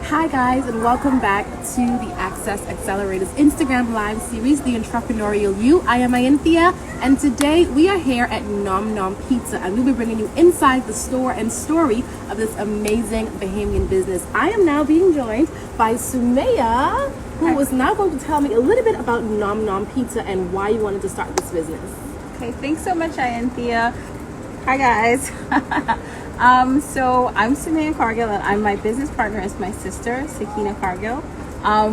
Hi guys, and welcome back to the Access Accelerator's Instagram live series, the Entrepreneurial You. I am Ianthia, and today we are here at Nom Nom Pita, and we'll be bringing you inside the store and story of this amazing Bahamian business. I am now being joined by Sumayyah, who is now going to tell me a little bit about Nom Nom Pita and why you wanted to start this business. Okay, thanks so much, Ianthia. Hi guys. So I'm Sumayyah Cargill, and my business partner is my sister, Sukinah Cargill.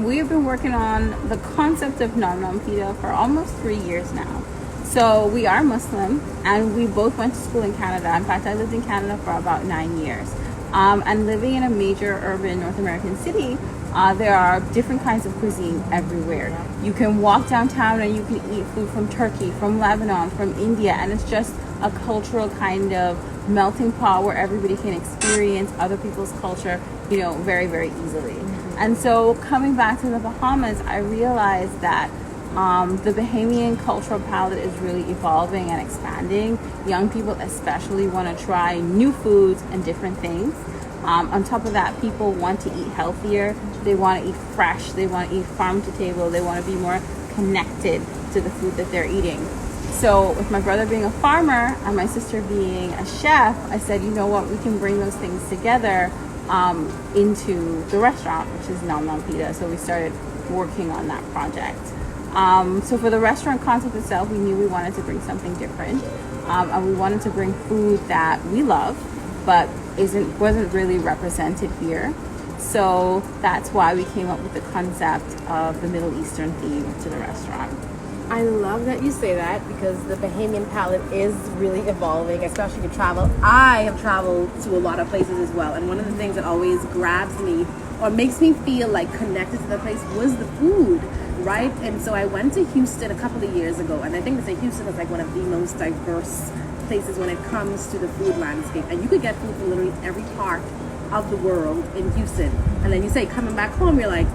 We have been working on the concept of Nom Nom Pita for almost 3 years now. So we are Muslim, and we both went to school in Canada. In fact, I lived in Canada for about 9 years. And living in a major urban North American city, there are different kinds of cuisine everywhere. You can walk downtown and you can eat food from Turkey, from Lebanon, from India, and it's just a cultural kind of melting pot where everybody can experience other people's culture, very, very easily. And so coming back to the Bahamas, I realized that the Bahamian cultural palette is really evolving and expanding. Young people especially want to try new foods and different things. On top of that, people want to eat healthier. They want to eat fresh. They want to eat farm to table. They want to be more connected to the food that they're eating. So with my brother being a farmer and my sister being a chef, I said, you know what, we can bring those things together into the restaurant, which is Nom Nom Pita. So we started working on that project. So for the restaurant concept itself, we knew we wanted to bring something different. And we wanted to bring food that we love, but wasn't really represented here. So that's why we came up with the concept of the Middle Eastern theme to the restaurant. I love that you say that because the Bahamian palette is really evolving, especially to travel. I have traveled to a lot of places as well, and one of the things that always grabs me or makes me feel like connected to the place was the food, right? And so I went to Houston a couple of years ago, and I think they say Houston is like one of the most diverse places when it comes to the food landscape, and you could get food from literally every part of the world in Houston. And then you say coming back home, you're like,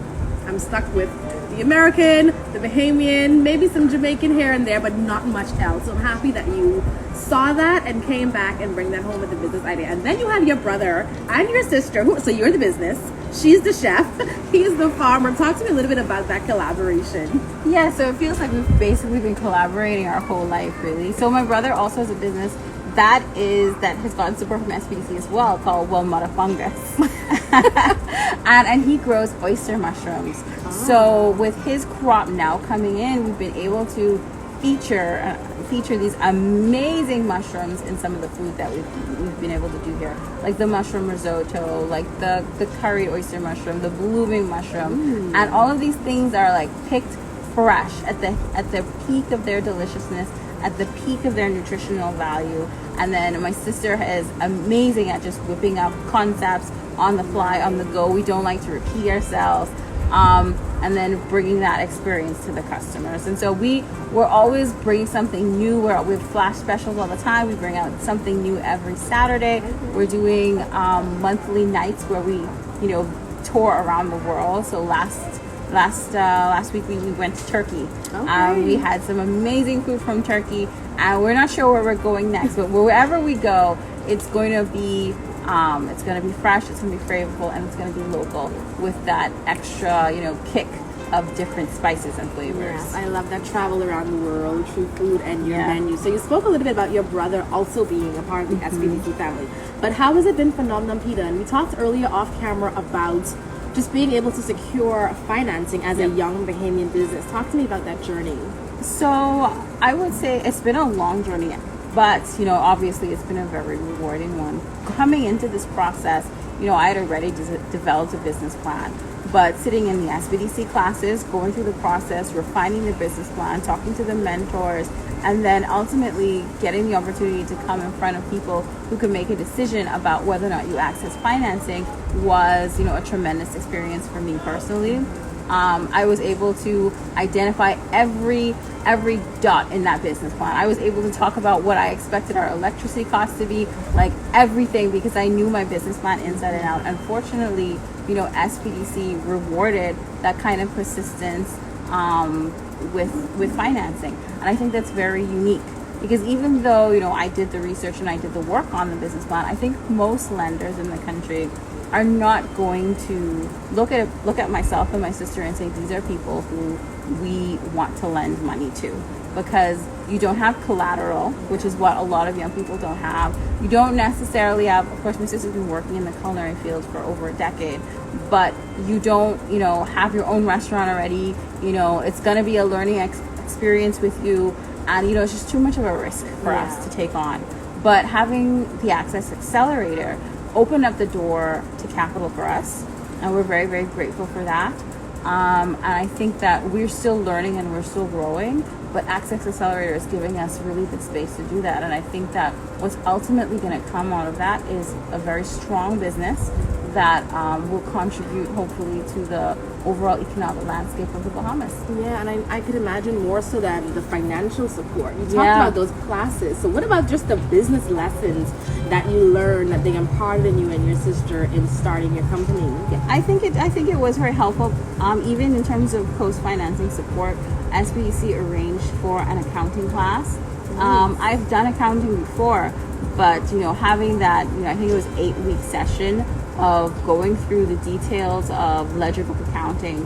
I'm stuck with the American, the Bahamian, maybe some Jamaican here and there, but not much else. So I'm happy that you saw that and came back and bring that home with the business idea. And then you have your brother and your sister, so you're the business, she's the chef, he's the farmer. Talk to me a little bit about that collaboration. Yeah, so it feels like we've basically been collaborating our whole life, really. So my brother also has a business that has gotten support from SPDC as well, called Wilmota Fungus. and he grows oyster mushrooms. So with his crop now coming in, we've been able to feature these amazing mushrooms in some of the food that we've been able to do here, like the mushroom risotto, like the curried oyster mushroom, the blooming mushroom. And all of these things are like picked fresh at the peak of their deliciousness, at the peak of their nutritional value. And then my sister is amazing at just whipping up concepts on the fly, on the go. We don't like to repeat ourselves. And then bringing that experience to the customers. And so we're always bringing something new. We have flash specials all the time. We bring out something new every Saturday. We're doing monthly nights where we, tour around the world. So last week we went to Turkey. Okay. We had some amazing food from Turkey, and we're not sure where we're going next, but wherever we go, it's going to be fresh, it's going to be flavorful, and it's going to be local with that extra, kick of different spices and flavors. Yes, I love that travel around the world through food and your menu. So you spoke a little bit about your brother also being a part of the SPDC family, but how has it been for Nom Nom Pita? And we talked earlier off camera about just being able to secure financing as a young Bahamian business. Talk to me about that journey. So I would say it's been a long journey, but obviously it's been a very rewarding one. Coming into this process, I had already developed a business plan, but sitting in the SBDC classes, going through the process, refining the business plan, talking to the mentors, and then ultimately getting the opportunity to come in front of people who can make a decision about whether or not you access financing was, a tremendous experience for me personally. I was able to identify every dot in that business plan. I was able to talk about what I expected our electricity costs to be, like everything, because I knew my business plan inside and out. Unfortunately, SPDC rewarded that kind of persistence with financing. And I think that's very unique because even though, I did the research and I did the work on the business plan, I think most lenders in the country are not going to look at myself and my sister and say these are people who we want to lend money to, because you don't have collateral, which is what a lot of young people don't have. You don't necessarily have, of course my sister's been working in the culinary field for over a decade, but you don't, have your own restaurant already. It's going to be a learning experience with you, and it's just too much of a risk for us to take on. But having the Access Accelerator opened up the door to capital for us, and we're very, very grateful for that. And I think that we're still learning and we're still growing, but Access Accelerator is giving us really the space to do that. And I think that what's ultimately going to come out of that is a very strong business that will contribute hopefully to the overall economic landscape of the Bahamas. Yeah, and I could imagine more so than the financial support. You talked about those classes. So what about just the business lessons that you learned that they imparted in you and your sister in starting your company? I think it was very helpful. Even in terms of post-financing support, SBDC arranged for an accounting class. I've done accounting before, but having that, I think it was 8-week session of going through the details of ledger book accounting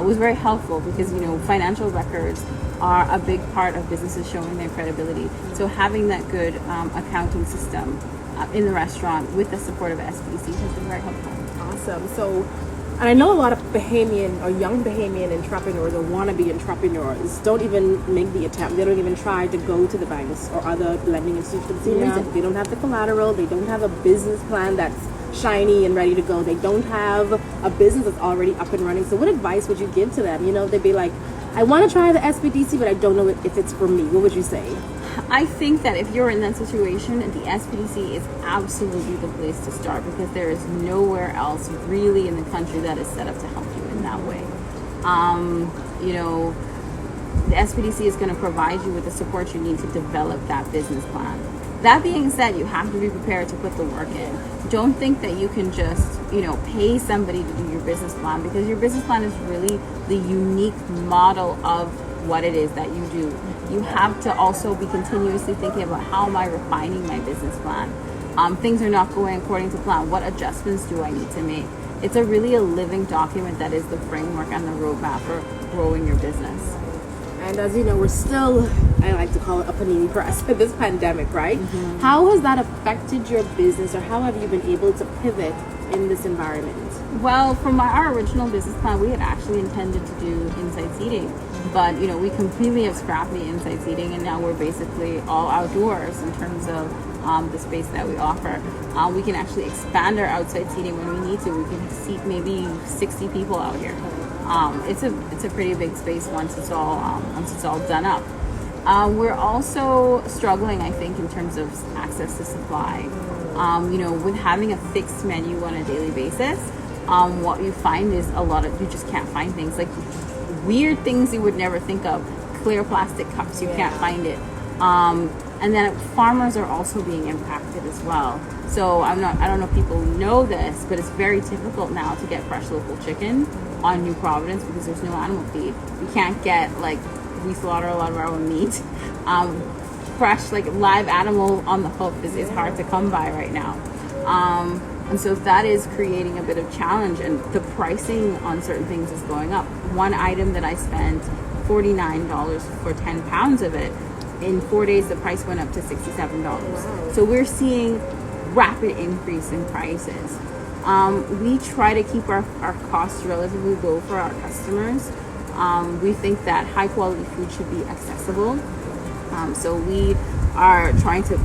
was very helpful, because financial records are a big part of businesses showing their credibility. So having that good accounting system in the restaurant with the support of SBC has been very helpful. Awesome. So, and I know a lot of Bahamian or young Bahamian entrepreneurs or wannabe entrepreneurs don't even make the attempt. They don't even try to go to the banks or other lending institutions for the same reason. They don't have the collateral. They don't have a business plan that's shiny and ready to go. They don't have a business that's already up and running. So what advice would you give to them? They'd be like, I want to try the SBDC, but I don't know if it's for me. What would you say? I think that if you're in that situation, the SBDC is absolutely the place to start, because there is nowhere else really in the country that is set up to help you in that way. The SBDC is going to provide you with the support you need to develop that business plan. That being said, you have to be prepared to put the work in. Don't think that you can just, pay somebody to do your business plan, because your business plan is really the unique model of what it is that you do. You have to also be continuously thinking about, how am I refining my business plan? Things are not going according to plan. What adjustments do I need to make? It's really a living document that is the framework and the roadmap for growing your business. And as you know, we're still, I like to call it a panini press, this pandemic, right? Mm-hmm. How has that affected your business, or how have you been able to pivot in this environment? Well, from our original business plan, we had actually intended to do inside seating, but we completely have scrapped the inside seating, and now we're basically all outdoors in terms of the space that we offer. We can actually expand our outside seating when we need to. We can seat maybe 60 people out here. It's a pretty big space once it's all done up. We're also struggling, I think, in terms of access to supply. With having a fixed menu on a daily basis, what you find is you just can't find things, like weird things you would never think of. Clear plastic cups, you can't find it. And then farmers are also being impacted as well. So I don't know if people know this, but it's very difficult now to get fresh local chicken on New Providence, because there's no animal feed. We can't get, we slaughter a lot of our own meat. Fresh, live animal on the hook is hard to come by right now. And so that is creating a bit of challenge, and the pricing on certain things is going up. One item that I spent $49 for 10 pounds of it, in 4 days the price went up to $67. Wow. So we're seeing rapid increase in prices. We try to keep our costs relatively low for our customers. We think that high quality food should be accessible. So we are trying to,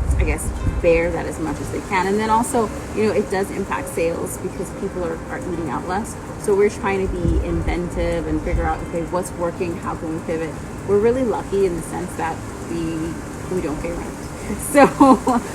bear that as much as they can. And then also, it does impact sales, because people are eating out less. So we're trying to be inventive and figure out, okay, what's working, how can we pivot? We're really lucky in the sense that we don't pay rent. So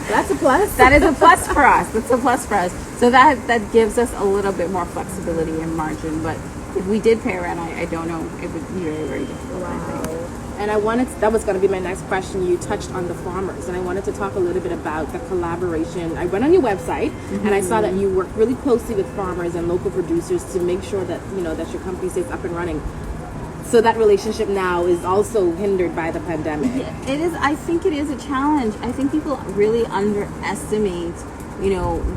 that's a plus. That is a plus for us. That's a plus for us. So that gives us a little bit more flexibility and margin. But if we did pay rent, I don't know, it would be very, very difficult. Wow. And that was going to be my next question. You touched on the farmers, and I wanted to talk a little bit about the collaboration. I went on your website, and I saw that you work really closely with farmers and local producers to make sure that that your company stays up and running. So that relationship now is also hindered by the pandemic. It is. I think it is a challenge. I think people really underestimate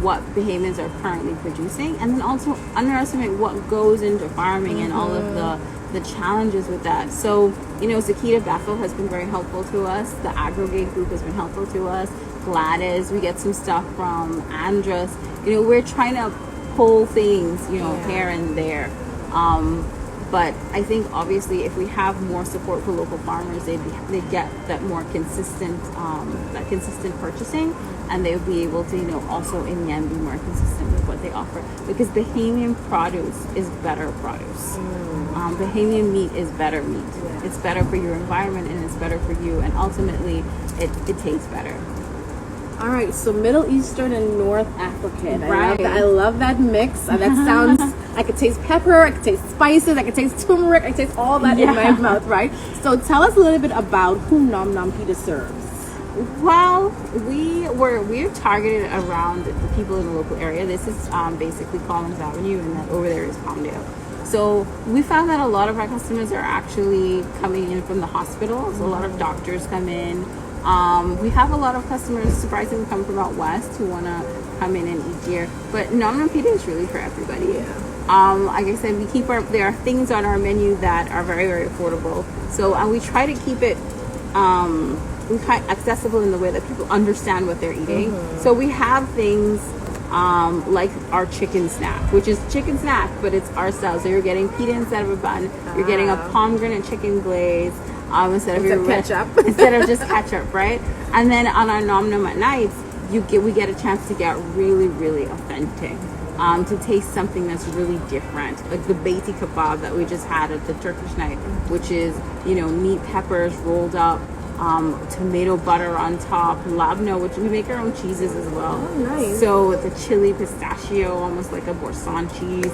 what Bahamians are currently producing, and then also underestimate what goes into farming and all of the challenges with that. So, Zakita Bethel has been very helpful to us. The Agrogate group has been helpful to us. Gladys, we get some stuff from Andres. We're trying to pull things, here and there. But I think obviously if we have more support for local farmers, they'd get that more consistent purchasing, and they would be able to, also in the end be more consistent with what they offer. Because Bahamian produce is better produce. Bahamian meat is better meat. Yeah. It's better for your environment and it's better for you, and ultimately it tastes better. All right, so Middle Eastern and North African. Right. I love that mix. That sounds, I could taste pepper, I could taste spices, I could taste turmeric, I could taste all that in my mouth, right? So tell us a little bit about who Nom Nom Pita serves. Well, we're targeted around the people in the local area. This is basically Collins Avenue, and then over there is Palmdale. So we found that a lot of our customers are actually coming in from the hospitals. A lot of doctors come in. We have a lot of customers surprisingly come from out west who want to come in and eat here. But Nom Nom Pita is really for everybody. Yeah. Like I said, there are things on our menu that are very, very affordable. So we try to keep it accessible in the way that people understand what they're eating. So we have things like our chicken snack, which is chicken snack, but it's our style. So you're getting pita instead of a bun. You're getting a pomegranate chicken glaze. Instead of ketchup. Instead of just ketchup, right? And then on our Nom Nom at nights, we get a chance to get really, really authentic, to taste something that's really different, like the beiti kebab that we just had at the Turkish night, which is meat, peppers rolled up, tomato butter on top, labna, which we make our own cheeses as well. Oh, nice. So the chili pistachio, almost like a Boursin cheese.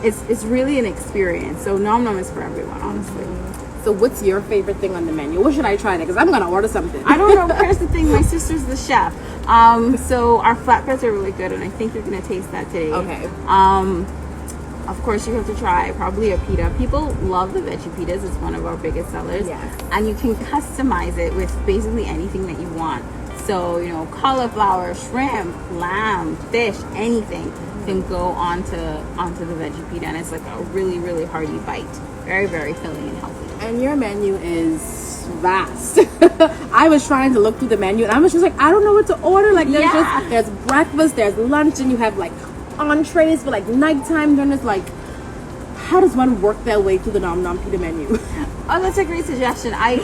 It's really an experience. So Nom Nom is for everyone, honestly. So what's your favorite thing on the menu? What should I try next? Because I'm going to order something. I don't know. Here's the thing. My sister's the chef. So our flatbreads are really good, and I think you're going to taste that today. Okay. Of course, you have to try probably a pita. People love the veggie pitas. It's one of our biggest sellers. Yes. And you can customize it with basically anything that you want. So, cauliflower, shrimp, lamb, fish, anything can go onto the veggie pita, and it's like a really, really hearty bite. Very, very filling and healthy. And your menu is vast. I was trying to look through the menu, and I was just like, I don't know what to order. Like, there's breakfast, there's lunch, and you have like entrees for like nighttime dinners. Like, how does one work their way through the Nom Nom Pita menu? Oh, that's a great suggestion. A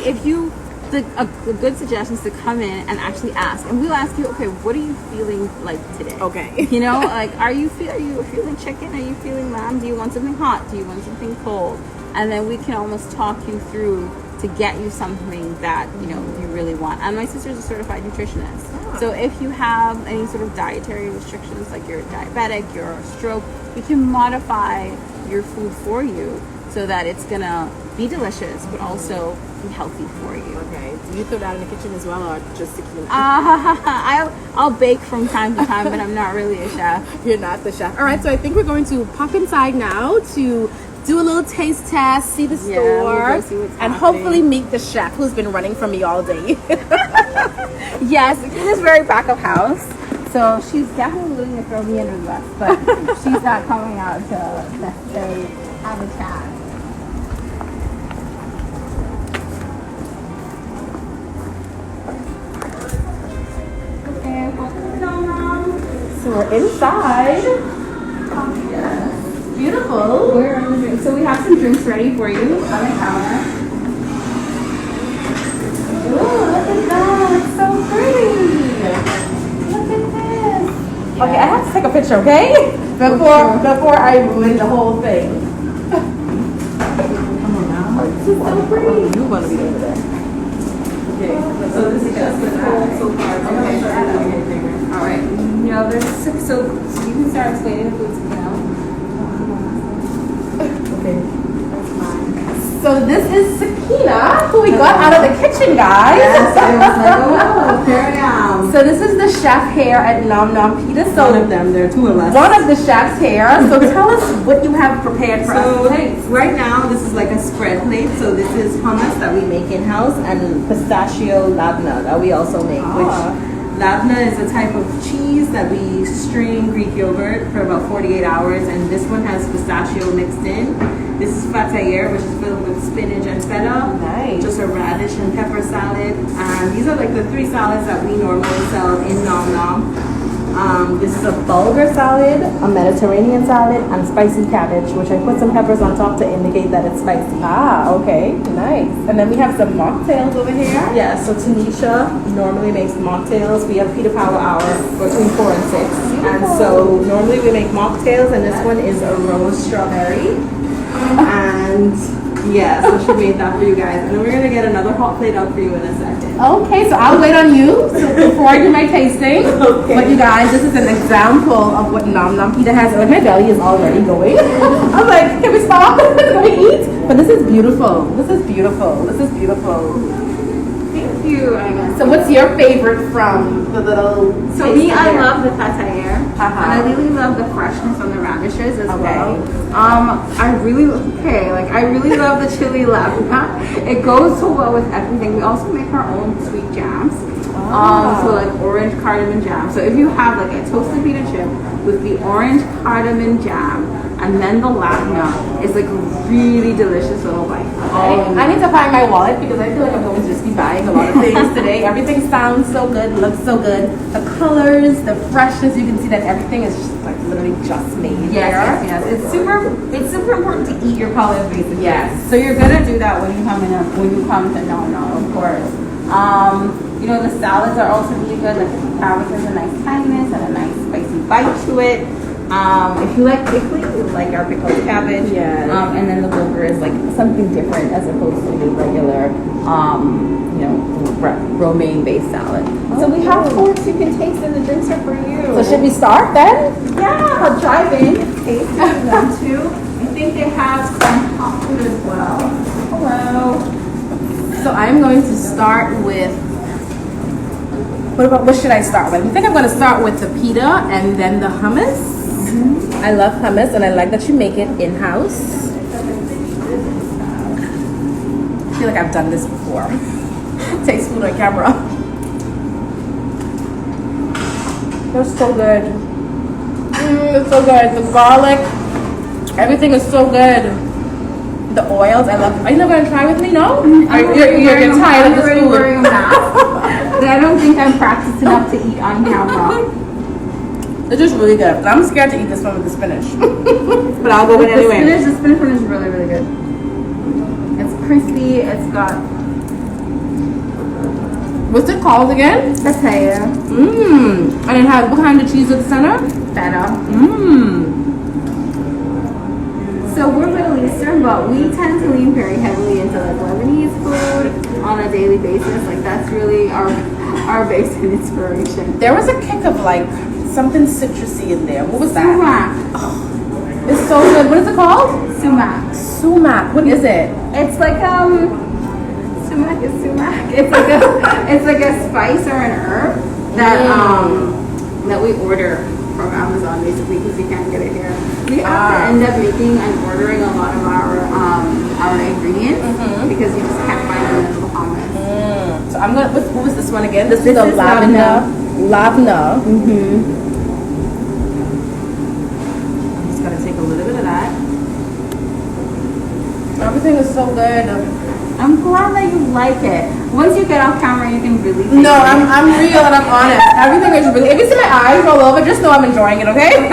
good suggestion is to come in and actually ask, and we'll ask you, okay, what are you feeling like today? Okay. Like, are you feeling chicken? Are you feeling lamb? Do you want something hot? Do you want something cold? And then we can almost talk you through to get you something that you really want. And my sister's a certified nutritionist, so if you have any sort of dietary restrictions, like you're diabetic, you're a stroke, we can modify your food for you so that it's gonna be delicious, but also be healthy for you. Okay. Do you throw that in the kitchen as well, or just Sukinah? I'll bake from time to time, but I'm not really a chef. You're not the chef. All right. So I think we're going to pop inside now to do a little taste test, see the store, we'll go see what's and happening. hopefully meet the chef who's been running from me all day. Yes, Sukinah's very back of house, so she's definitely willing to throw me under the bus, but she's not coming out to necessarily have a chat. So we're inside. Beautiful. We're in the drink. So we have some drinks ready for you on the counter. Ooh, look at that. It's so pretty. Look at this. Okay, I have to take a picture, okay? Before I ruin the whole thing. Come on now. This is so pretty. You want to be over there. Okay. So this is just the so far. Okay. All right. There's six, so you can start explaining the foods now. Okay, that's fine. So this is Sukinah, who we got out of the kitchen, guys. Yes, I was like, oh, here I am. So this is the chef here at Nom Nom Pita. So One of them, there are two of us. one of the chefs here. So tell us what you have prepared for us So to taste. right now, this is like a spread plate. So this is hummus that we make in-house and pistachio labna that we also make, which Labna is a type of cheese that we strain Greek yogurt for about 48 hours, and this one has pistachio mixed in. This is fatayere, which is filled with spinach and feta. Nice. Just a radish and pepper salad. And these are like the 3 salads that we normally sell in Nom Nom. This is a bulgur salad, a Mediterranean salad, and spicy cabbage, which I put some peppers on top to indicate that it's spicy. Ah, okay, nice. And then we have some mocktails over here. Yeah, so Tanisha normally makes mocktails. We have Pita Power Hour between 4 and 6. And so normally we make mocktails, and this one is a rose strawberry. And yeah, so she made that for you guys. And then we're going to get another hot plate out for you in a second. Okay, so I'll wait on you before I do my tasting. Okay. But you guys, this is an example of what Nom Nom Pita has. Like, my belly is already going. I'm like, can we stop? Can we eat? But this is beautiful. This is beautiful. This is beautiful. Thank you, Anna. So what's your favorite from the little... So me, I love the fatayere. Uh-huh. And I really love the freshness on the radishes as Okay. well. I really love the chili labna. It goes so well with everything. We also make our own sweet jams. So like orange cardamom jam. So if you have like a toasted pita chip with the orange cardamom jam and then the labna, it's like a really delicious little bite. I need to find my wallet because I feel like I'm going to just be buying a lot of things today. Everything sounds so good, looks so good. The colors, the freshness, you can see that everything is just like literally just made Yes. It's super important to eat your colors basically. Yes. So you're gonna do that when you come to Nom Nom, of course. You know, the salads are also really good. Like the cabbage has a nice tanginess and a nice spicy bite to it. If you like pickling, you like our pickled cabbage. Yes. And then the bulgur is like something different as opposed to the regular, romaine-based salad. So we have foods you can taste, and the drinks are for you. So should we start then? Yeah, I'll drive in, taste if you want to. I think they have some hot food as well. Hello. So I'm going to start with, what should I start with? I think I'm going to start with the pita and then the hummus. I love hummus and I like that you make it in-house. I feel like I've done this before. Taste food on camera. It's so good. It's so good. The garlic, everything is so good. The oils, I love. Are you not going to try with me? No? You're tired of this food. Wearing a mask. I don't think I'm practiced enough to eat on camera. It's just really good. And I'm scared to eat this one with the spinach. But I'll go with it anyway. The spinach one is really, really good. It's crispy. It's got What's it called again? potato, And it has what kind of cheese at the center? feta. Mmm. So we're Middle Eastern, but we tend to lean very heavily into like Lebanese food on a daily basis. Like that's really our base and inspiration. There was a kick of like something citrusy in there. What was that? Sumac. It's so good. What is it called? Sumac. Sumac. What is it? It's like sumac is sumac. It's like a spice or an herb that we order from Amazon basically because we can't get it here. We have to end up making and ordering a lot of our ingredients because you just can't find them in the Bahamas. So I'm gonna. What was this one again? This is This the is lavender. Labna. I'm just gonna take a little bit of that. Everything is so good. I'm glad that you like it. Once you get off camera, you can really taste No, it. I'm real and I'm honest. Everything is really. If you see my eyes roll over, just know I'm enjoying it. Okay?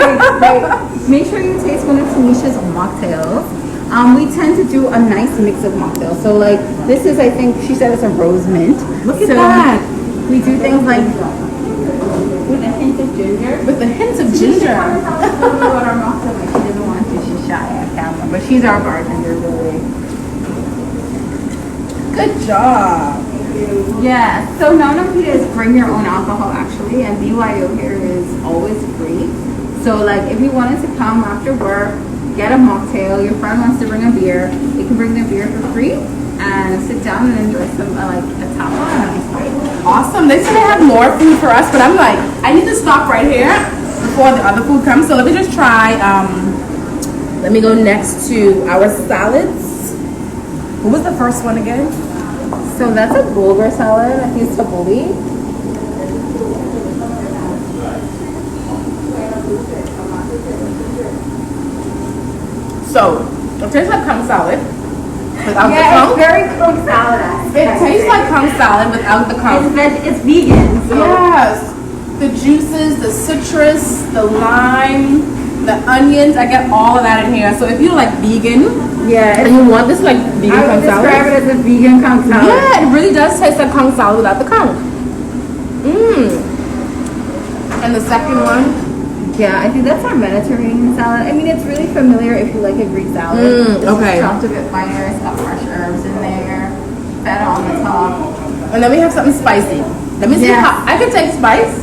Make sure you taste one of Tanisha's mocktails. We tend to do a nice mix of mocktails. So like this is, I think she said it's a rose mint. Look at So that. We do things like with a hint of ginger. With the hints of Tanisha ginger. kind of tells us a little bit about our mocktail, but she doesn't want to. She's shy on camera, but she's our bartender, really. Good job. Yeah. So Nom Nom Pita is bring your own alcohol actually, and BYO here is always free. So like if you wanted to come after work, get a mocktail, your friend wants to bring a beer, you can bring the beer for free and sit down and enjoy some like a tapa and a nice bite. Awesome. They said they have more food for us, but I'm like, I need to stop right here before the other food comes. So let me just try. Let me go next to our salads. What was the first one again? So that's a bulgur salad. I think it's tabbouleh. So, it tastes like conch salad without the Yeah, it's conch. very conch salad. It tastes like conch salad without the conch. It's vegan. So. Yes. The juices, the citrus, the lime, the onions. I get all of that in here. So if you like vegan Yeah, and you want this like vegan I would conch salad. describe it as a vegan conch salad. Yeah, it really does taste like conch salad without the conch. And the second one. Yeah, I think that's our Mediterranean salad. I mean, it's really familiar if you like a Greek salad. It's okay. chopped a bit finer. It's got fresh herbs in there. Feta on the top. And then we have something spicy. Let me see Yes. how I can take spice.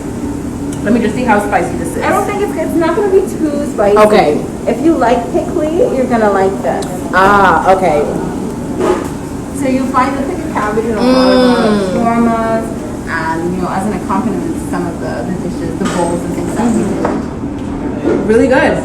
Let me just see how spicy this is. I don't think it's not going to be too spicy. Okay. If you like pickly, you're going to like this. Ah, okay. So you'll find the pickled cabbage in a lot of shawarmas, and as an accompaniment to some of the dishes, the bowls and things that we do. Really good.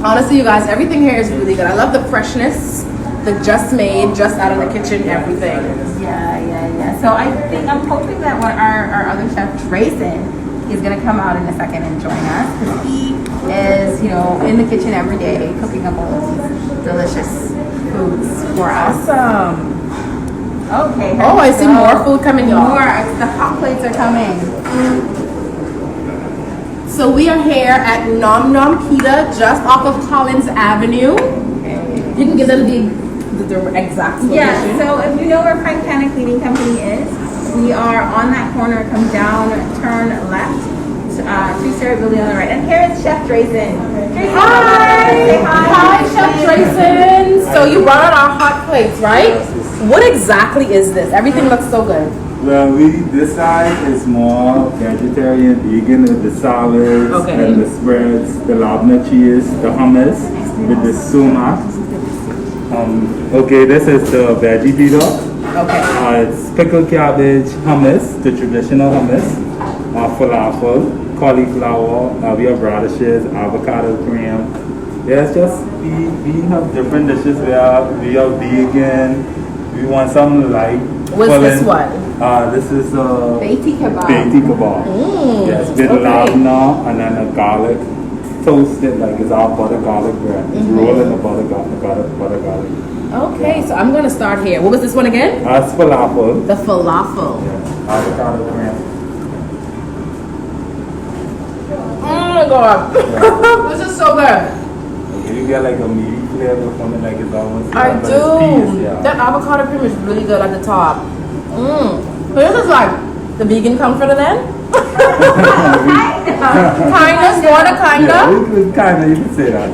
Honestly, you guys, everything here is really good. I love the freshness, the just made, just out of the kitchen, everything. Yeah. So I'm hoping that when our other chef, Drayson, is going to come out in a second and join us, because he is, in the kitchen every day cooking up all of these delicious foods for us. Awesome. Okay. Oh, I see more food coming, y'all. More. The hot plates are coming. So we are here at Nom Nom Pita, just off of Collins Avenue. You can give them the exact location. Yeah, so if you know where Frank Canna Cleaning Company is, we are on that corner. Come down, turn left, two-story building on the right. And here is Chef Drayson. Hi! Say hi. Hi, Chef Drayson. So you brought out our hot plates, right? What exactly is this? Everything looks so good. Well, this side is more vegetarian, vegan, with the salads Okay. and the spreads, the labna cheese, the hummus with the sumac. Okay, this is the veggie pita. Okay. It's pickled cabbage hummus, the traditional hummus, falafel, cauliflower, we have radishes, avocado cream. Yeah, it's just, we have different dishes. We are vegan. We want something light. What's this one? This is Beiti kebab. Beiti kebab. Yes, with labna and then a garlic toasted, like it's our butter garlic bread. It's rolled in the butter garlic. Okay, so I'm gonna start here. What was this one again? That's falafel. The falafel. Yeah, avocado cream. Oh my god. This is so good. You get like a meaty flavor from it, like it's almost. I but do. it's peas, yeah. That avocado cream is really good at the top. So this is like the vegan comforter then? Kinda, sorta, kinda. Yeah, kinda, you can say that.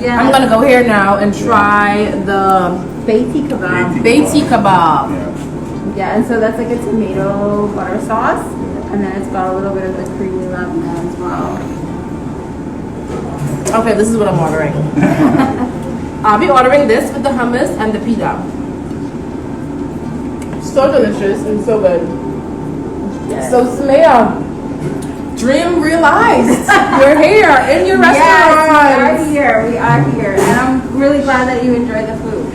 Yeah. I'm gonna go here now and try the Beiti kebab. Beiti kebab. Yeah. Yeah, and so that's like a tomato butter sauce, and then it's got a little bit of the creamy labna as well. Okay, this is what I'm ordering. I'll be ordering this with the hummus and the pita. So delicious and so good. Yes. So Sumayyah, dream realized. You're here in your restaurant. Yes, we are here, and I'm really glad that you enjoyed the food.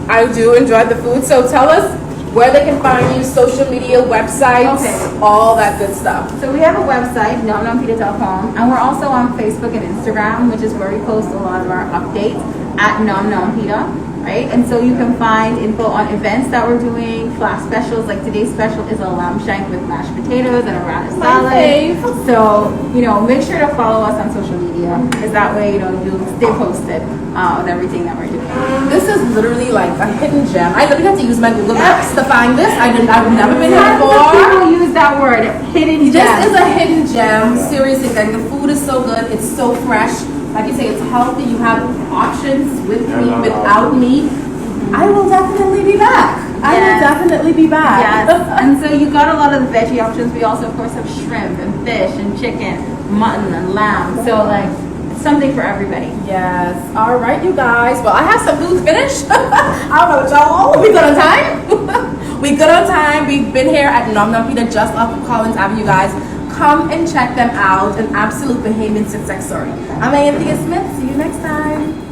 I do enjoy the food. So tell us where they can find you, social media, websites, Okay. all that good stuff. So we have a website, nomnompita.com, and we're also on Facebook and Instagram, which is where we post a lot of our updates at Nom Nom Pita, right? And so you can find info on events that we're doing, flash specials. Like today's special is a lamb shank with mashed potatoes and a radish salad. fave. So, make sure to follow us on social media, because that way, you stay posted on everything that we're doing. This is literally like a hidden gem. I literally had to use my Google Maps to find this. I've never been here before. People use that word, hidden This gem. is a hidden gem. Seriously, like the food is so good. It's so fresh. Like you say, it's healthy. You have options with meat, without meat. I will definitely be back. I will Yes. definitely be back. Yes, and so you got a lot of the veggie options. We also, of course, have shrimp and fish and chicken, mutton and lamb. So, like, it's something for everybody. Yes. All right, you guys. Well, I have some food finished. How about y'all? We good on time? We good on time. We've been here at Nom Nom Pita just off of Collins Avenue, guys. Come and check them out. An absolute Bahamian success story. I'm Ianthia Smith. See you next time.